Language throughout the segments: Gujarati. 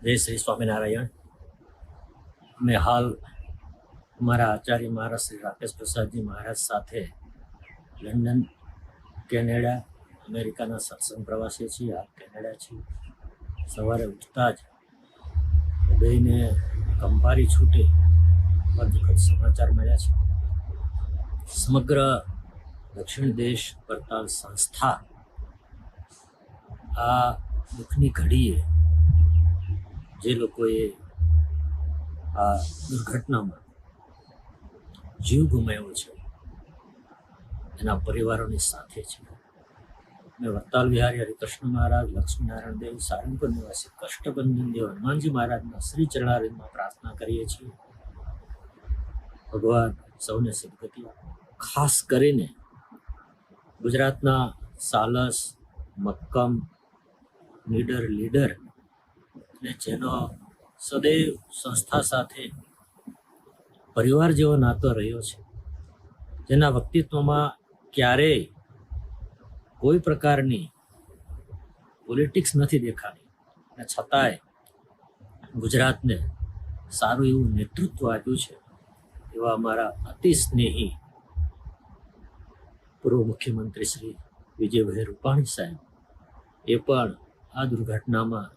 જય શ્રી સ્વામિનારાયણ. અમે હાલ અમારા આચાર્ય મહારાજ શ્રી રાકેશ પ્રસાદજી મહારાજ સાથે લંડન, કેનેડા, અમેરિકાના સત્સંગ પ્રવાસે છીએ. હાલ કેનેડા છીએ. સવારે ઉઠતા જ હૃદયને કંપારી છૂટે એવા દુઃખદ સમાચાર મળ્યા છે. સમગ્ર દક્ષિણ દેશ વરતાલ સંસ્થા આ દુઃખની ઘડીએ જે લોકોએ આ દુર્ઘટનામાં જીવ ગુમાવ્યો છે એના પરિવારોની સાથે છે. મેં વરતાલ વિહારી હરિકૃષ્ણ મહારાજ, લક્ષ્મીનારાયણ દેવ, સારંગપુર નિવાસી કષ્ટબંધન દેવ હનુમાનજી મહારાજના શ્રી ચરણારવિંદમાં પ્રાર્થના કરીએ છીએ. ભગવાન સૌને સદગતિ આપે. ખાસ કરીને ગુજરાતના સાલસ, મક્કમ, નીડર, લીડર અને જેનો સદૈવ સંસ્થા સાથે પરિવાર જેવો નાતો રહ્યો છે, જેના વ્યક્તિત્વમાં ક્યારેય કોઈ પ્રકારની પોલિટિક્સ નથી દેખાડી અને છતાંય ગુજરાતને સારું એવું નેતૃત્વ આપ્યું છે એવા અમારા અતિ સ્નેહી પૂર્વ મુખ્યમંત્રી શ્રી વિજયભાઈ રૂપાણી સાહેબ એ પણ આ દુર્ઘટનામાં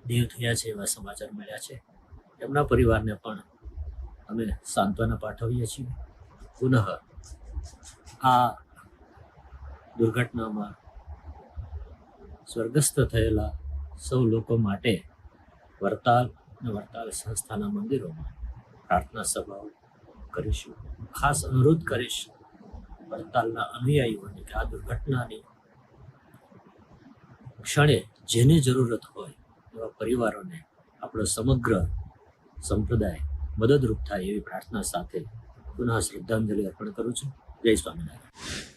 દેવ થયા છે એવા સમાચાર મળ્યા છે. એમના પરિવારને પણ અમે સાંત્વના પાઠવીએ છીએ. પુનઃ આ દુર્ઘટનામાં સ્વર્ગસ્થ થયેલા સૌ લોકો માટે વરતાલ અને વરતાલ સંસ્થાના મંદિરોમાં પ્રાર્થના સભાઓ કરીશું. ખાસ અનુરોધ કરીશ વરતાલના અનુયાયીઓને કે આ દુર્ઘટનાની ક્ષણે જેને જરૂરત હોય એવા પરિવારોને આપણો સમગ્ર સંપ્રદાય મદદરૂપ થાય એવી પ્રાર્થના સાથે પુનઃ શ્રદ્ધાંજલિ અર્પણ કરું છું. જય સ્વામિનારાયણ.